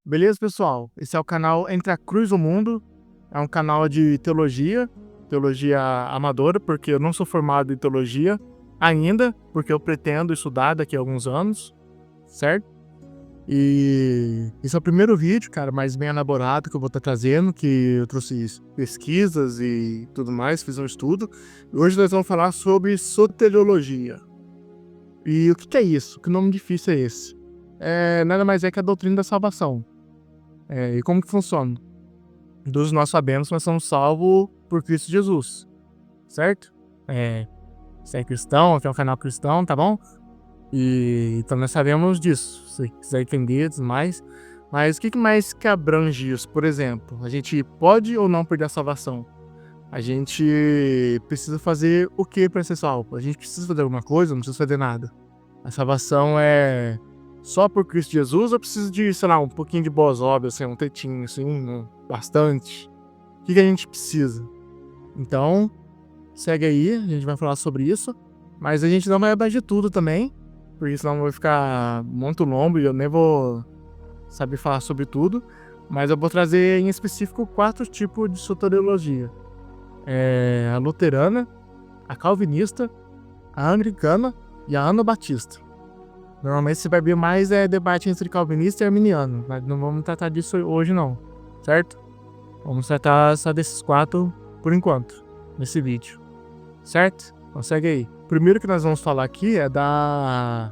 Beleza, pessoal? Esse é o canal Entre a Cruz e o Mundo. É um canal de teologia, teologia amadora, porque eu não sou formado em teologia ainda, porque eu pretendo estudar daqui a alguns anos, certo? E esse é o primeiro vídeo, cara, mais bem elaborado que eu vou estar trazendo, que eu trouxe pesquisas e tudo mais, fiz um estudo. E hoje nós vamos falar sobre soteriologia. E o que é isso? Que nome difícil é esse? Nada mais é que a doutrina da salvação. E como que funciona? Todos nós sabemos que nós somos salvos por Cristo Jesus, certo? Você é cristão, tem um canal cristão, tá bom? E então nós sabemos disso, se quiser entender mais. Mas o que mais que abrange isso? Por exemplo, a gente pode ou não perder a salvação? A gente precisa fazer o que para ser salvo? A gente precisa fazer alguma coisa? Não precisa fazer nada. A salvação é só por Cristo Jesus ou precisa de, sei lá, um pouquinho de boas obras, assim, um tetinho, assim, bastante? O que a gente precisa? Então, segue aí, a gente vai falar sobre isso. Mas a gente não vai abranger tudo também, porque senão vai ficar muito longo e eu nem vou saber falar sobre tudo. Mas eu vou trazer em específico 4 tipos de soteriologia. A luterana, a calvinista, a anglicana e a anabatista. Normalmente você vai ver mais debate entre calvinista e arminiano, mas não vamos tratar disso hoje não, certo? Vamos tratar só desses 4 por enquanto, nesse vídeo, certo? Então segue aí. O primeiro que nós vamos falar aqui é da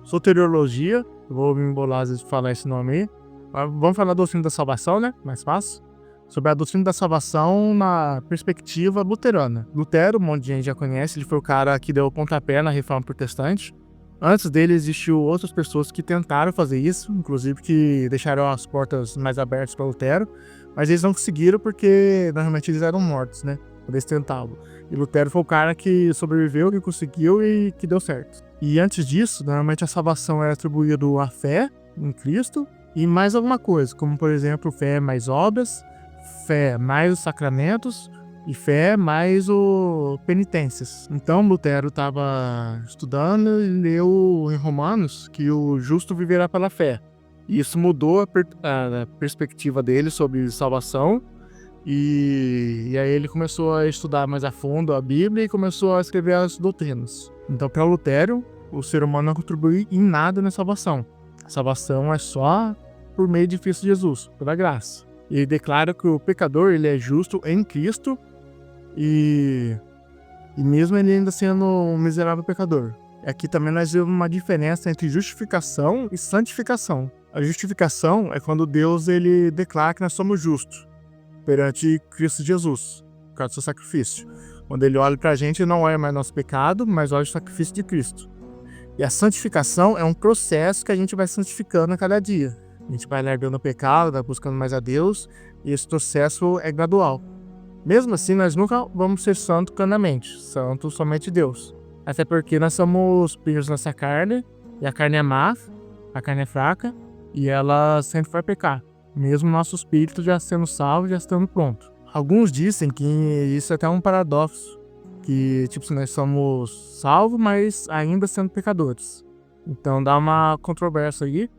soteriologia. Eu vou me embolar às vezes de falar esse nome aí. Mas vamos falar da doutrina da salvação, né? Mais fácil. Sobre a doutrina da salvação na perspectiva luterana. Lutero, um monte de gente já conhece, ele foi o cara que deu o pontapé na reforma protestante. Antes dele existiu outras pessoas que tentaram fazer isso, inclusive que deixaram as portas mais abertas para Lutero, mas eles não conseguiram porque normalmente eles eram mortos, né? Quando eles tentavam. E Lutero foi o cara que sobreviveu, que conseguiu e que deu certo. E antes disso, normalmente a salvação era atribuída à fé em Cristo e mais alguma coisa, como por exemplo, fé mais obras, fé mais os sacramentos e fé mais o penitências. Então Lutero estava estudando e leu em Romanos que o justo viverá pela fé. E isso mudou a perspectiva dele sobre salvação. E aí ele começou a estudar mais a fundo a Bíblia e começou a escrever as doutrinas. Então, para Lutero, o ser humano não contribui em nada na salvação. A salvação é só por meio de Cristo Jesus, pela graça. Ele declara que o pecador ele é justo em Cristo e mesmo ele ainda sendo um miserável pecador. Aqui também nós vemos uma diferença entre justificação e santificação. A justificação é quando Deus ele declara que nós somos justos perante Cristo Jesus, por causa do seu sacrifício. Quando ele olha pra gente, não olha mais nosso pecado, mas olha o sacrifício de Cristo. E a santificação é um processo que a gente vai santificando a cada dia. A gente vai largando o pecado, vai buscando mais a Deus, e esse processo é gradual. Mesmo assim, nós nunca vamos ser santos plenamente, santo somente Deus. Até porque nós somos filhos dessa carne, e a carne é má, a carne é fraca, e ela sempre vai pecar. Mesmo nosso espírito já sendo salvo, já estando pronto. Alguns dizem que isso é até um paradoxo, que tipo, nós somos salvos, mas ainda sendo pecadores. Então dá uma controvérsia aí.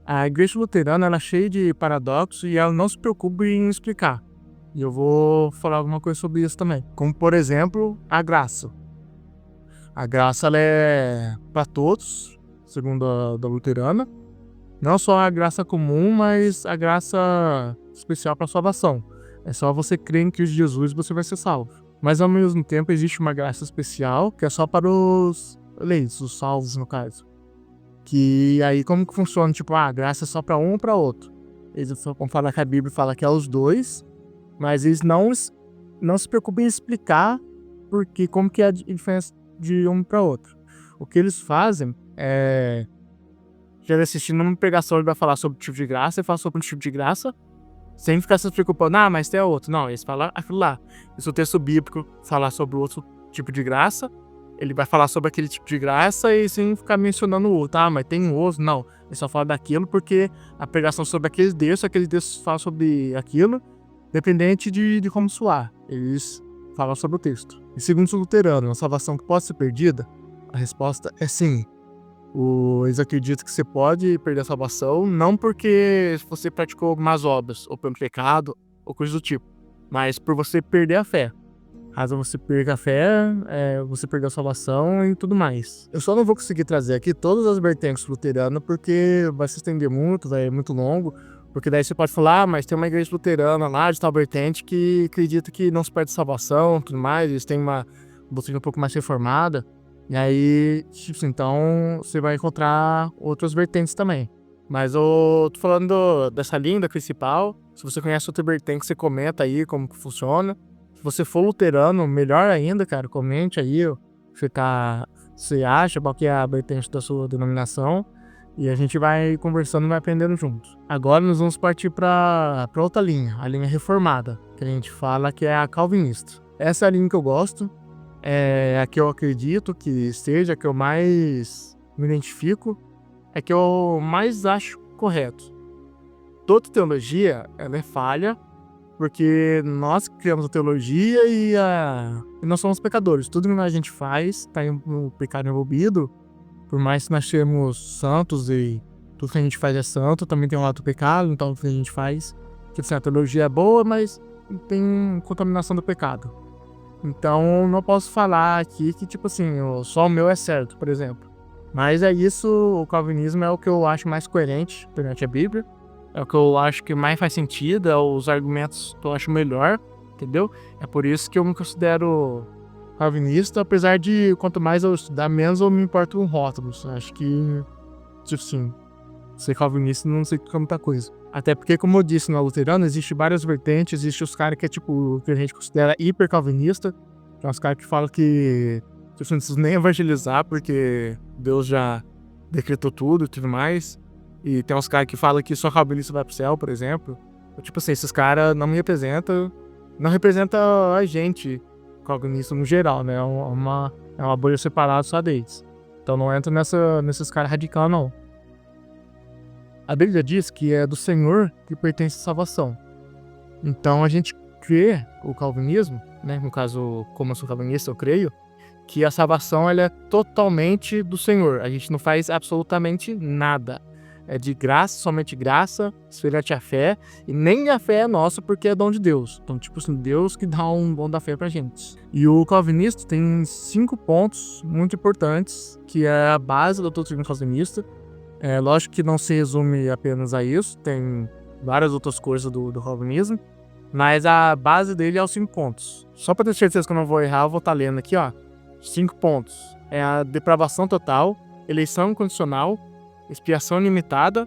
A igreja luterana ela é cheia de paradoxos e ela não se preocupa em explicar. E eu vou falar alguma coisa sobre isso também. Como por exemplo, a graça. A graça ela é para todos, segundo a da luterana. Não só a graça comum, mas a graça especial para salvação. É só você crer em Cristo Jesus e você vai ser salvo. Mas ao mesmo tempo existe uma graça especial que é só para os eleitos, os salvos no caso. Que aí como que funciona? Tipo, a graça é só para um ou para outro. Eles vão falar que a Bíblia fala que é os dois, mas eles não se preocupam em explicar porque, como que é a diferença de um para outro. O que eles fazem é... Já assistindo uma pregação, ele vai falar sobre o tipo de graça, ele fala sobre o tipo de graça, sem ficar se preocupando, mas tem outro. Não, eles falam aquilo lá. E se o texto bíblico falar sobre o outro tipo de graça, ele vai falar sobre aquele tipo de graça e sem ficar mencionando o outro. Mas tem um outro. Não, ele só fala daquilo porque a pregação sobre aquele Deus fala sobre aquilo, dependente de como soar. Eles falam sobre o texto. E segundo os luteranos, a salvação que pode ser perdida? A resposta é sim. Eles acreditam que você pode perder a salvação, não porque você praticou más obras, ou pelo pecado, ou coisa do tipo, mas por você perder a fé. Caso você perca a fé, você perdeu a salvação e tudo mais. Eu só não vou conseguir trazer aqui todas as vertentes luteranas, porque vai se estender muito, é muito longo. Porque daí você pode falar, mas tem uma igreja luterana lá de tal vertente que acredita que não se perde salvação e tudo mais, eles têm uma doutrina um pouco mais reformada. E aí, tipo assim, então você vai encontrar outras vertentes também. Mas eu tô falando dessa linha principal. Se você conhece outra vertente, você comenta aí como que funciona. Se você for luterano, melhor ainda, cara, comente aí ó, você acha, qual que é a vertente da sua denominação. E a gente vai conversando e vai aprendendo juntos. Agora nós vamos partir para outra linha, a linha reformada, que a gente fala que é a calvinista. Essa é a linha que eu gosto, é a que eu acredito que seja, a que eu mais me identifico, é a que eu mais acho correto. Toda teologia, ela é falha, porque nós criamos a teologia e nós somos pecadores. Tudo que a gente faz está no pecado envolvido. Por mais que nós sejamos santos e tudo que a gente faz é santo, também tem um lado do pecado, então tudo que a gente faz, tipo assim, a teologia é boa, mas tem contaminação do pecado. Então não posso falar aqui que, tipo assim, só o meu é certo, por exemplo. Mas é isso, o calvinismo é o que eu acho mais coerente perante a Bíblia, é o que eu acho que mais faz sentido, é os argumentos que eu acho melhor, entendeu? É por isso que eu me considero calvinista, apesar de quanto mais eu estudar, menos eu me importo com rótulos. Acho que, tipo assim, ser calvinista não significa muita coisa. Até porque, como eu disse, no luterano existe várias vertentes, existe os caras que é tipo, que a gente considera hiper calvinista, que são os caras que falam que tipo, não precisa nem evangelizar, porque Deus já decretou tudo e tudo mais. E tem uns caras que falam que só calvinista vai pro céu, por exemplo. Tipo assim, esses caras não me representam, não representam a gente calvinista no geral, né? É uma bolha separada só deles. Então não entra nesses caras radicais, não. A Bíblia diz que é do Senhor que pertence a salvação. Então a gente crê, o calvinismo, né? No caso, como eu sou calvinista, eu creio, que a salvação ela é totalmente do Senhor. A gente não faz absolutamente nada. É de graça, somente graça, semelhante à fé, e nem a fé é nossa porque é dom de Deus. Então, tipo assim, Deus que dá um dom da fé pra gente. E o calvinista tem 5 pontos muito importantes, que é a base da doutrina calvinista. É lógico que não se resume apenas a isso, tem várias outras coisas do calvinismo, mas a base dele é os 5 pontos. Só pra ter certeza que eu não vou errar, eu vou estar lendo aqui, ó. 5 pontos. É a depravação total, eleição incondicional, expiação limitada,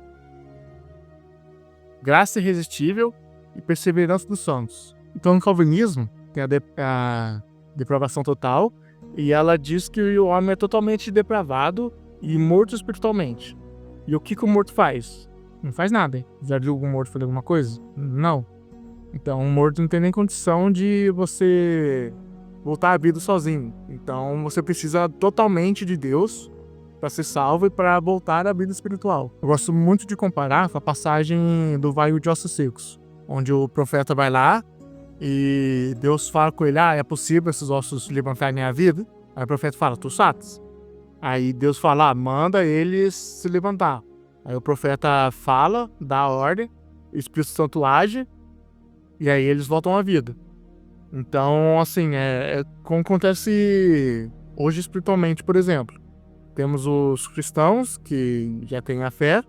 graça irresistível e perseverança dos santos. Então, no calvinismo, tem a depravação total, e ela diz que o homem é totalmente depravado e morto espiritualmente. E o que o morto faz? Não faz nada. Já viu algum morto fazer alguma coisa? Não. Então, um morto não tem nem condição de você voltar à vida sozinho. Então, você precisa totalmente de Deus para ser salvo e para voltar à vida espiritual. Eu gosto muito de comparar com a passagem do Vale de Ossos Secos, onde o profeta vai lá e Deus fala com ele, é possível esses ossos levantarem a vida? Aí o profeta fala, tu sabes? Aí Deus fala, manda eles se levantar. Aí o profeta fala, dá a ordem, o Espírito Santo age, e aí eles voltam à vida. Então, assim, como acontece hoje espiritualmente, por exemplo. Temos os cristãos que já têm a fé,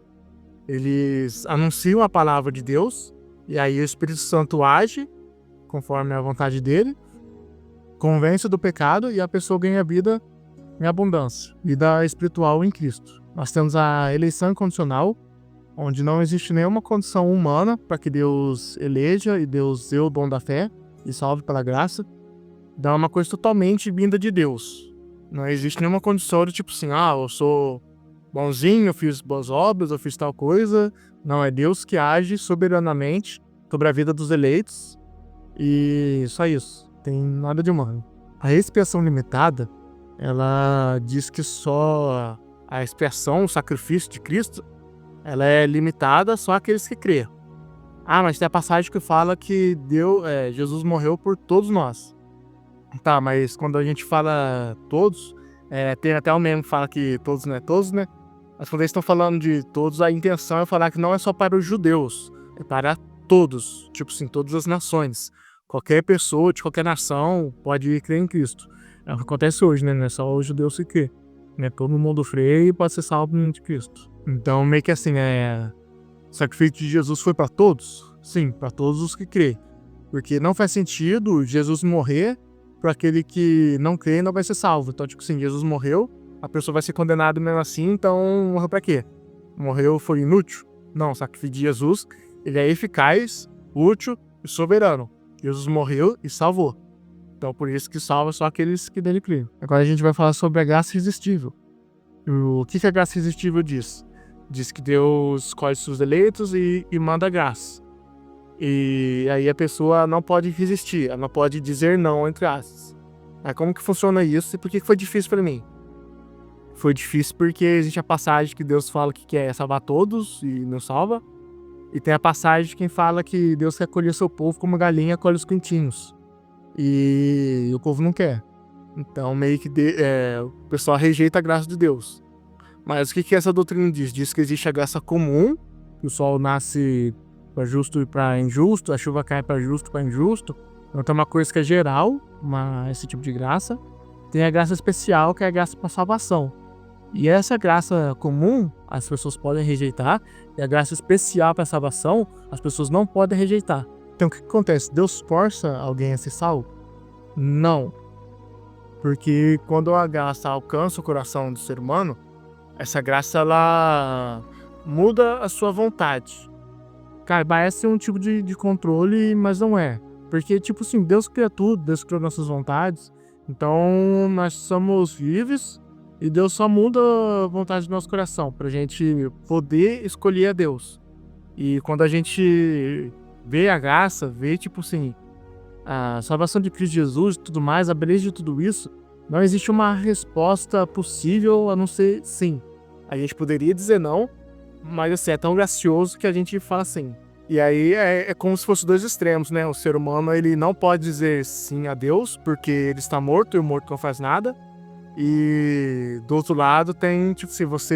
eles anunciam a palavra de Deus, e aí o Espírito Santo age conforme a vontade dele, convence do pecado e a pessoa ganha vida em abundância, vida espiritual em Cristo. Nós temos a eleição incondicional, onde não existe nenhuma condição humana para que Deus eleja e Deus dê o dom da fé e salve pela graça. Então é uma coisa totalmente vinda de Deus. Não existe nenhuma condição de tipo assim, eu sou bonzinho, eu fiz boas obras, eu fiz tal coisa. Não, é Deus que age soberanamente sobre a vida dos eleitos. E só isso, tem nada de humano. A expiação limitada, ela diz que só a expiação, o sacrifício de Cristo, ela é limitada só àqueles que crêem. Mas tem a passagem que fala que Jesus morreu por todos nós. Tá, mas quando a gente fala todos, tem até o meme que fala que todos não é todos, né? Mas quando eles estão falando de todos, a intenção é falar que não é só para os judeus, é para todos, tipo assim, todas as nações. Qualquer pessoa de qualquer nação pode crer em Cristo. É o que acontece hoje, né? Não é só os judeus que crê. Né? Todo mundo crê e pode ser salvo no nome de Cristo. Então, meio que assim, o sacrifício de Jesus foi para todos? Sim, para todos os que crê. Porque não faz sentido Jesus morrer para aquele que não crê e não vai ser salvo. Então, tipo assim, Jesus morreu, a pessoa vai ser condenada mesmo assim, então morreu para quê? Morreu foi inútil? Não, o sacrifício de Jesus, ele é eficaz, útil e soberano. Jesus morreu e salvou. Então, por isso que salva só aqueles que nele creem. Agora a gente vai falar sobre a graça irresistível. O que a graça irresistível diz? Diz que Deus escolhe seus eleitos e manda graça. E aí a pessoa não pode resistir, ela não pode dizer não, entre aspas. Aí como que funciona isso e por que foi difícil para mim? Foi difícil porque existe a passagem que Deus fala que quer salvar todos e não salva. E tem a passagem que fala que Deus quer colher seu povo como galinha colhe os pintinhos. E o povo não quer. Então meio que o pessoal rejeita a graça de Deus. Mas o que essa doutrina diz? Diz que existe a graça comum, que o sol nasce para justo e para injusto, a chuva cai para justo e para injusto. Então tem uma coisa que é geral, esse tipo de graça. Tem a graça especial, que é a graça para salvação. E essa graça comum, as pessoas podem rejeitar, e a graça especial para salvação, as pessoas não podem rejeitar. Então o que acontece? Deus força alguém a ser salvo? Não. Porque quando a graça alcança o coração do ser humano, essa graça ela muda a sua vontade. Cara, parece um tipo de controle, mas não é. Porque, tipo assim, Deus cria tudo, Deus criou nossas vontades. Então, nós somos livres e Deus só muda a vontade do nosso coração pra gente poder escolher a Deus. E quando a gente vê a graça, vê, tipo assim, a salvação de Cristo Jesus e tudo mais, a beleza de tudo isso, não existe uma resposta possível a não ser sim. A gente poderia dizer não, mas assim, é tão gracioso que a gente fala sim. E aí é como se fossem dois extremos, né? O ser humano, ele não pode dizer sim a Deus, porque ele está morto e o morto não faz nada. E do outro lado tem, tipo assim,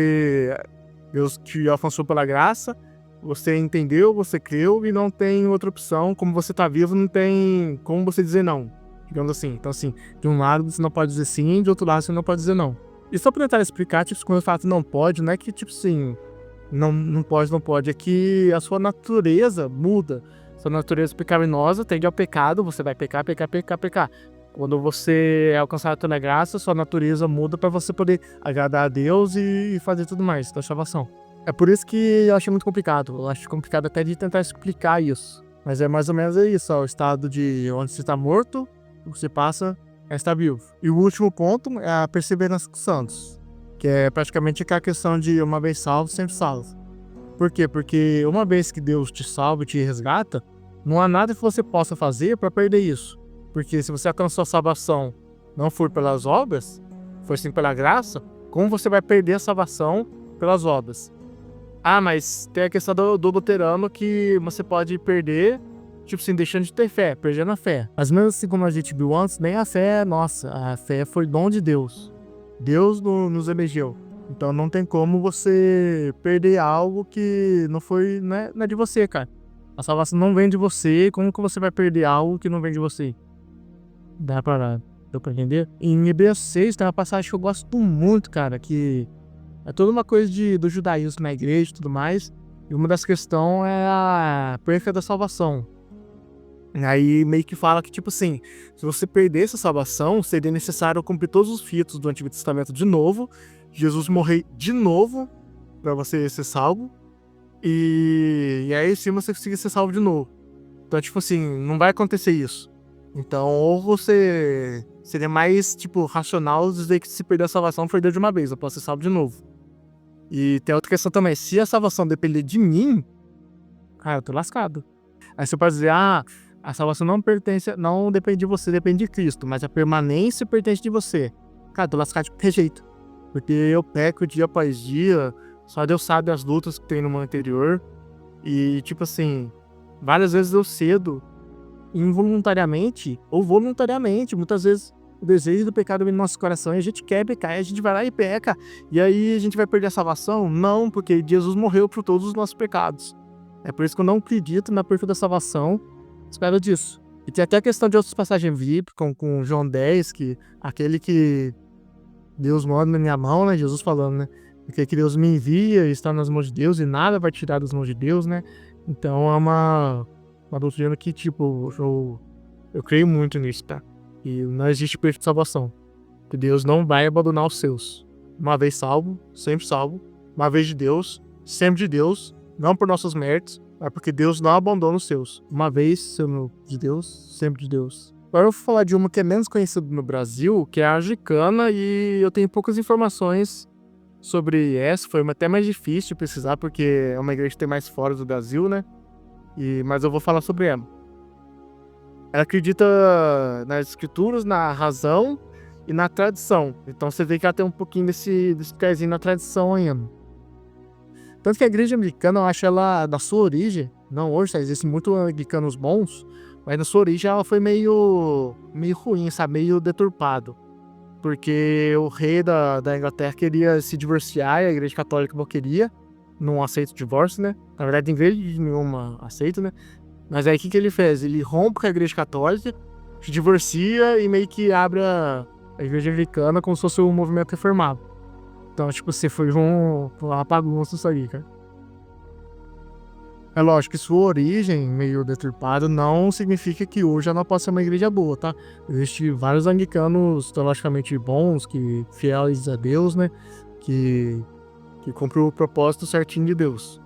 Deus te alcançou pela graça, você entendeu, você creu e não tem outra opção. Como você está vivo, não tem como você dizer não, digamos assim. Então assim, de um lado você não pode dizer sim, de outro lado você não pode dizer não. E só pra tentar explicar, tipo, quando eu falo não pode, não é que, tipo assim, não pode, é que a sua natureza muda. Sua natureza pecaminosa tende ao pecado, você vai pecar. Quando você é alcançado pela graça, sua natureza muda para você poder agradar a Deus e fazer tudo mais, da salvação. É por isso que eu acho muito complicado. Eu acho complicado até de tentar explicar isso. Mas é mais ou menos isso, ó, o estado de onde você está morto, o que você passa é estar vivo. E o último ponto é a perseverança dos santos, que é praticamente aquela questão de uma vez salvo, sempre salvo. Por quê? Porque uma vez que Deus te salva e te resgata, não há nada que você possa fazer para perder isso. Porque se você alcançou a salvação não for pelas obras, foi sim pela graça, como você vai perder a salvação pelas obras? Ah, mas tem a questão do luterano que você pode perder, tipo assim, deixando de ter fé, perdendo a fé. Mas mesmo assim, como a gente viu antes, nem a fé é nossa, a fé foi dom de Deus. Deus nos elegeu. Então não tem como você perder algo que não é de você, cara. A salvação não vem de você, como que você vai perder algo que não vem de você? Deu pra entender? Em Hebreus 6 tem uma passagem que eu gosto muito, cara, que é toda uma coisa do judaísmo na igreja e tudo mais. E uma das questões é a perca da salvação. Aí meio que fala que, tipo assim, se você perder essa salvação, seria necessário cumprir todos os ritos do Antigo Testamento de novo, Jesus morrer de novo pra você ser salvo, e aí sim você conseguir ser salvo de novo. Então, tipo assim, não vai acontecer isso. Então, ou você seria mais, tipo, racional dizer que se perder a salvação, perdeu de uma vez, eu posso ser salvo de novo. E tem outra questão também, se a salvação depender de mim, cara, eu tô lascado. Aí você pode dizer, a salvação não depende de você, depende de Cristo, mas a permanência pertence de você. Cara, tô lascado de qualquer jeito. Porque eu peco dia após dia, só Deus sabe as lutas que tem no meu interior. E, tipo assim, várias vezes eu cedo, involuntariamente ou voluntariamente, muitas vezes o desejo do pecado vem no nosso coração e a gente quer pecar, e a gente vai lá e peca, e aí a gente vai perder a salvação? Não, porque Jesus morreu por todos os nossos pecados. É por isso que eu não acredito na perfeita salvação, espero disso. E tem até a questão de outras passagens bíblicas, com João 10, que aquele que Deus manda na minha mão, né? Jesus falando, né? Aquele que Deus me envia e está nas mãos de Deus e nada vai tirar das mãos de Deus, né? Então é uma doutrina que, tipo, eu creio muito nisso, tá? E não existe perfeita salvação. Que Deus não vai abandonar os seus. Uma vez salvo, sempre salvo. Uma vez de Deus, sempre de Deus. Não por nossos méritos, mas porque Deus não abandona os seus. Uma vez sendo de Deus, sempre de Deus. Agora eu vou falar de uma que é menos conhecida no Brasil, que é a anglicana, e eu tenho poucas informações sobre essa. Foi até mais difícil de pesquisar, porque é uma igreja que tem mais fora do Brasil, né? Mas eu vou falar sobre ela. Ela acredita nas escrituras, na razão e na tradição. Então você vê que ela tem um pouquinho desse pezinho na tradição ainda. Tanto que a igreja anglicana, eu acho ela, na sua origem, não hoje, existem muitos anglicanos bons, mas na sua origem ela foi meio ruim, sabe? Meio deturpado. Porque o rei da Inglaterra queria se divorciar e a igreja católica não queria, não aceita o divórcio, né? Na verdade, igreja nenhuma aceita, né? Mas aí o que ele fez? Ele rompe com a igreja católica, se divorcia e meio que abre a igreja anglicana como se fosse um movimento reformado. Então, tipo, você foi uma bagunça isso aí, cara. É lógico que sua origem meio deturpada não significa que hoje ela possa ser uma igreja boa, tá? Existem vários anglicanos teologicamente bons, que fiéis a Deus, né? Que cumprem o propósito certinho de Deus.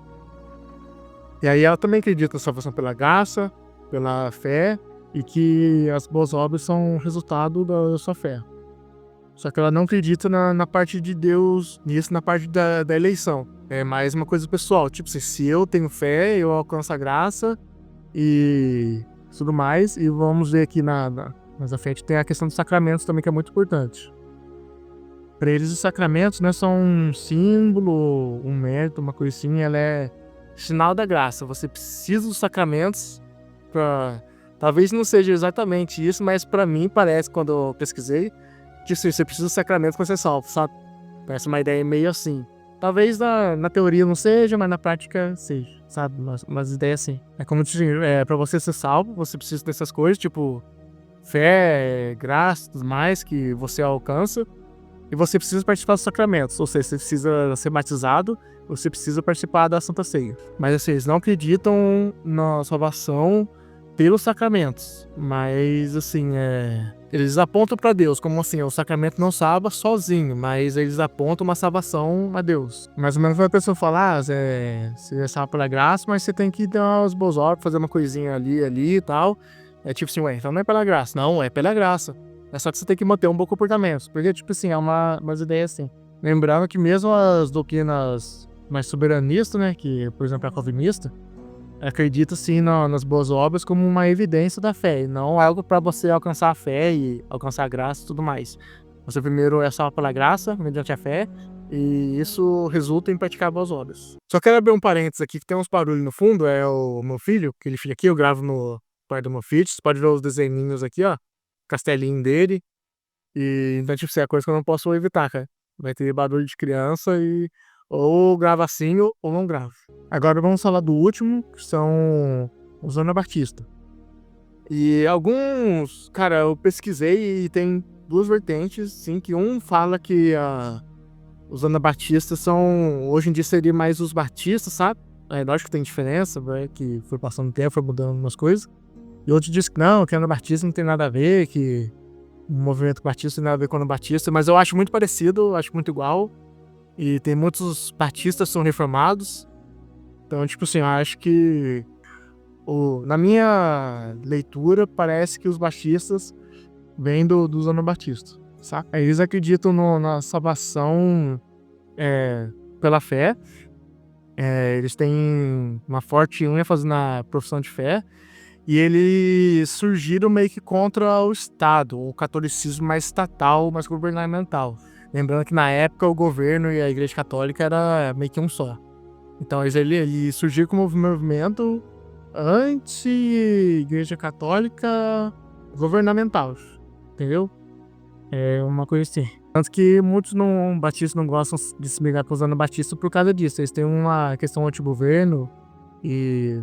E aí ela também acredita na salvação pela graça, pela fé, e que as boas obras são resultado da sua fé. Só que ela não acredita na parte de Deus, nisso, na parte da eleição. É mais uma coisa pessoal. Tipo, se eu tenho fé, eu alcanço a graça e tudo mais. E vamos ver aqui mais à frente, tem a questão dos sacramentos também, que é muito importante. Para eles, os sacramentos, né, são um símbolo, um mérito, uma coisa assim. Ela é sinal da graça. Você precisa dos sacramentos para... Talvez não seja exatamente isso, mas para mim parece, quando eu pesquisei, que sim, você precisa dos sacramentos para ser salvo, sabe? Parece uma ideia meio assim. Talvez na teoria não seja, mas na prática seja, sabe? Umas ideias assim. É como pra você ser salvo, você precisa dessas coisas, tipo fé, graça e tudo mais, que você alcança. E você precisa participar dos sacramentos, ou seja, você precisa ser batizado, você precisa participar da Santa Ceia. Mas assim, eles não acreditam na salvação pelos sacramentos, mas assim, eles apontam para Deus, como assim, o sacramento não salva sozinho, mas eles apontam uma salvação a Deus. Mais ou menos a pessoa fala, você é salvo pela graça, mas você tem que dar umas boas obras, fazer uma coisinha ali e tal. É tipo assim, então não é pela graça. Não, é pela graça. É só que você tem que manter um bom comportamento, porque tipo assim, é umas ideias assim. Lembrando que mesmo as doutrinas mais soberanistas, né, que por exemplo é a calvinista, acredita sim nas boas obras como uma evidência da fé, e não algo para você alcançar a fé e alcançar a graça e tudo mais. Você primeiro é salvo pela graça, mediante a fé, e isso resulta em praticar boas obras. Só quero abrir um parênteses aqui, que tem uns barulhos no fundo, é o meu filho, aquele filho aqui, eu gravo no quarto do meu filho, você pode ver os desenhinhos aqui, ó, castelinho dele, e então tipo, isso é a coisa que eu não posso evitar, cara. Vai ter barulho de criança e ou grava assim ou não grava. Agora vamos falar do último, que são os anabatistas. E alguns, cara, eu pesquisei e tem duas vertentes, sim, que um fala que os anabatistas são, hoje em dia seria mais os batistas, sabe? É lógico que tem diferença, né, que foi passando o tempo, foi mudando umas coisas. E outro diz que não, que anabatista não tem nada a ver, que o movimento batista não tem nada a ver com o anabatista, mas eu acho muito parecido, acho muito igual. E tem muitos batistas que são reformados. Então, tipo assim, eu acho que na minha leitura, parece que os batistas vêm dos anabatistas, saca? Eles acreditam na salvação pela fé. Eles têm uma forte ênfase na profissão de fé. E eles surgiram meio que contra o Estado, o catolicismo mais estatal, mais governamental. Lembrando que na época o governo e a Igreja Católica era meio que um só. Então ele surgiu como um movimento anti-Igreja Católica governamental, entendeu? É uma coisa assim. Tanto que muitos não, batistas não gostam de se ligar com os anabatistas por causa disso. Eles têm uma questão anti-governo e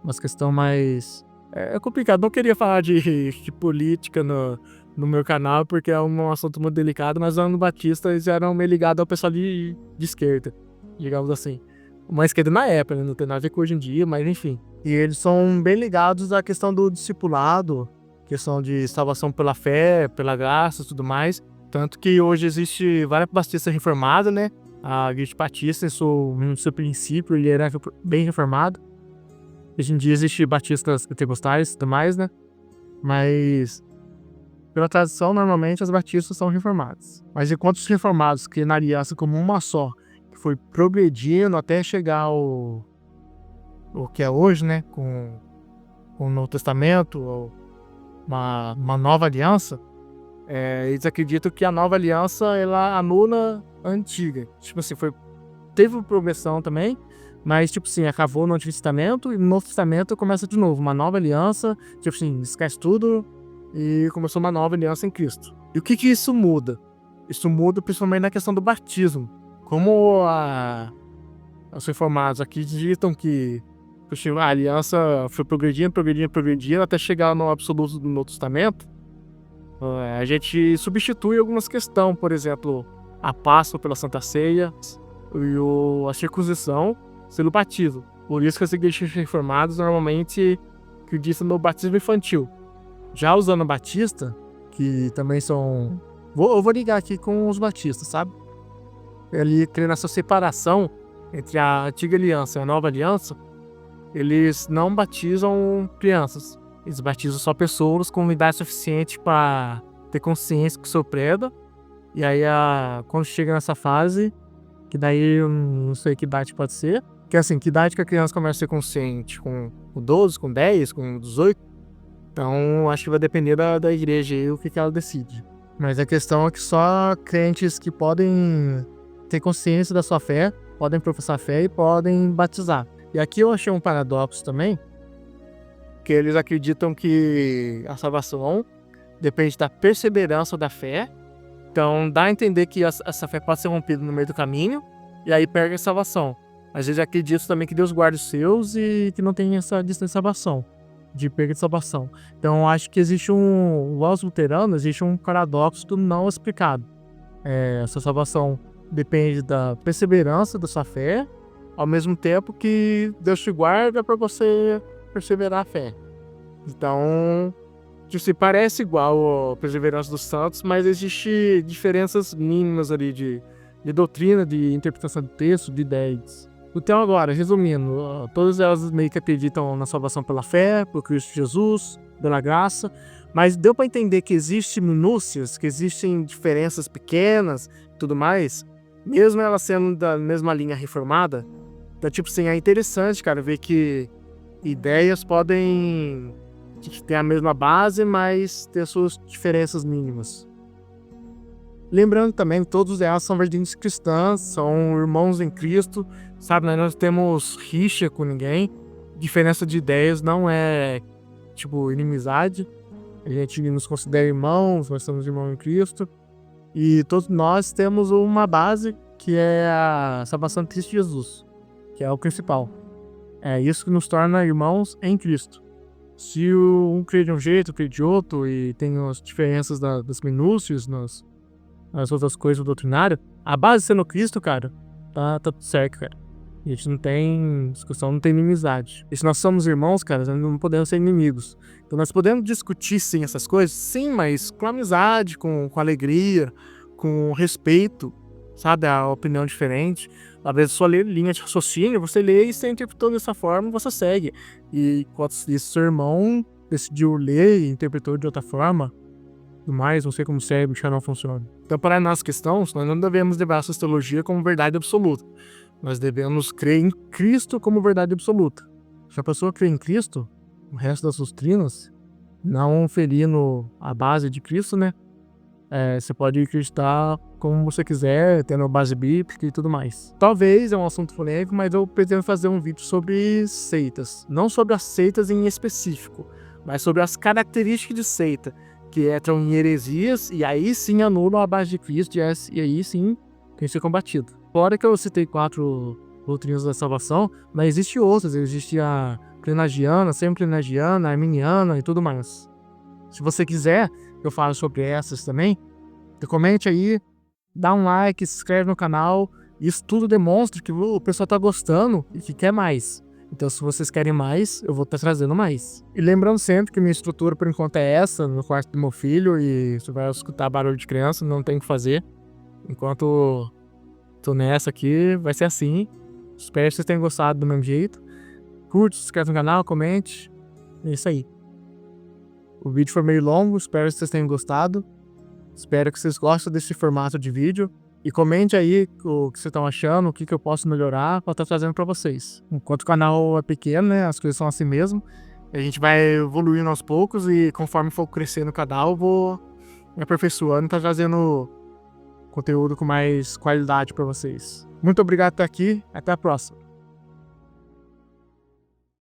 umas questão mais. É complicado. Não queria falar de política no meu canal, porque é um assunto muito delicado, mas os anabatistas eram meio ligados ao pessoal de esquerda, digamos assim. Uma esquerda na época, né? Não tem nada a ver com hoje em dia, mas enfim. E eles são bem ligados à questão do discipulado, questão de salvação pela fé, pela graça e tudo mais. Tanto que hoje existe várias batistas reformadas, né? A Igreja Batista, no seu princípio, ele era bem reformado. Hoje em dia existe batistas pentecostais e tudo mais, né? Mas, pela tradição, normalmente as batistas são reformadas. Mas enquanto os reformados criam a aliança como uma só, que foi progredindo até chegar ao que é hoje, né? Com o Novo Testamento, ou uma nova aliança, eles acreditam que a nova aliança, ela anula a antiga. Tipo assim, teve progressão também, mas tipo assim, acabou no Antigo Testamento e no Novo Testamento começa de novo, uma nova aliança, tipo assim, esquece tudo e começou uma nova aliança em Cristo. E o que isso muda? Isso muda principalmente na questão do batismo. Como os reformados acreditam que a aliança foi progredindo até chegar no absoluto do Novo Testamento, a gente substitui algumas questões, por exemplo, a Páscoa pela Santa Ceia e a circuncisão pelo batismo. Por isso que as igrejas reformadas normalmente acreditam no batismo infantil. Já os anabatistas, que também são... Eu vou ligar aqui com os batistas, sabe? Ele crê nessa separação entre a antiga aliança e a nova aliança. Eles não batizam crianças. Eles batizam só pessoas com idade suficiente para ter consciência que sou preda. E aí, quando chega nessa fase, que daí eu não sei que idade pode ser, que assim, que idade que a criança começa a ser consciente? Com 12, com 10, com 18? Então, acho que vai depender da igreja e o que ela decide. Mas a questão é que só crentes que podem ter consciência da sua fé, podem professar fé e podem batizar. E aqui eu achei um paradoxo também, que eles acreditam que a salvação depende da perseverança da fé. Então dá a entender que essa fé pode ser rompida no meio do caminho e aí perde a salvação. Mas eles acreditam também que Deus guarda os seus e que não tem essa distância de salvação, de perda de salvação. Então eu acho que existe aos luteranos, existe um paradoxo não explicado. Essa salvação depende da perseverança da sua fé, ao mesmo tempo que Deus te guarda para você perseverar a fé. Então, se parece igual a perseverança dos santos, mas existe diferenças mínimas ali de doutrina, de interpretação do texto, de ideias. Então agora, resumindo, todas elas meio que acreditam na salvação pela fé, por Cristo Jesus, pela graça, mas deu para entender que existem minúcias, que existem diferenças pequenas e tudo mais, mesmo elas sendo da mesma linha reformada. Então, tipo assim, é interessante, cara, ver que ideias podem ter a mesma base, mas ter suas diferenças mínimas. Lembrando também que todos elas são vertentes cristãs, são irmãos em Cristo, sabe? Nós não temos rixa com ninguém. Diferença de ideias não é, tipo, inimizade. A gente nos considera irmãos, nós somos irmãos em Cristo. E todos nós temos uma base que é a salvação de Cristo Jesus, que é o principal. É isso que nos torna irmãos em Cristo. Se um crê de um jeito, crê de outro, e tem as diferenças das minúcias, nas outras coisas doutrinárias, a base sendo Cristo, cara, tá tudo certo, cara. A gente não tem discussão, não tem inimizade. E se nós somos irmãos, cara, nós não podemos ser inimigos. Então nós podemos discutir, sim, essas coisas, sim, mas com amizade, com alegria, com respeito, sabe? A opinião diferente. Às vezes só ler linha de raciocínio, você lê e você interpretou dessa forma, você segue. E quando seu irmão decidiu ler e interpretou de outra forma, mais, não sei como o cérebro já não funciona. Então, para nós cristãos, nós não devemos levar essa teologia como verdade absoluta. Nós devemos crer em Cristo como verdade absoluta. Se a pessoa crê em Cristo, o resto das doutrinas, não ferindo a base de Cristo, né? Você pode acreditar como você quiser, tendo base bíblica e tudo mais. Talvez é um assunto polêmico, mas eu pretendo fazer um vídeo sobre seitas. Não sobre as seitas em específico, mas sobre as características de seita. que entram em heresias e aí sim anulam a base de Cristo e aí sim tem que ser combatido. Fora que eu citei 4 doutrinas da salvação, mas existe outras. Existe a plenagiana, semi-plenagiana, arminiana e tudo mais. Se você quiser que eu fale sobre essas também, comente aí, dá um like, se inscreve no canal. Isso tudo demonstra que o pessoal tá gostando e que quer mais. Então, se vocês querem mais, eu vou estar trazendo mais. E lembrando sempre que minha estrutura, por enquanto, é essa, no quarto do meu filho, e você vai escutar barulho de criança, não tem o que fazer. Enquanto tô nessa aqui, vai ser assim. Espero que vocês tenham gostado do mesmo jeito. Curte, se inscreve no canal, comente. É isso aí. O vídeo foi meio longo, espero que vocês tenham gostado. Espero que vocês gostem desse formato de vídeo. E comente aí o que vocês estão achando, o que eu posso melhorar para estar trazendo para vocês. Enquanto o canal é pequeno, né, as coisas são assim mesmo. A gente vai evoluindo aos poucos e conforme for crescendo o canal, eu vou me aperfeiçoando e tá trazendo conteúdo com mais qualidade para vocês. Muito obrigado por estar aqui, até a próxima.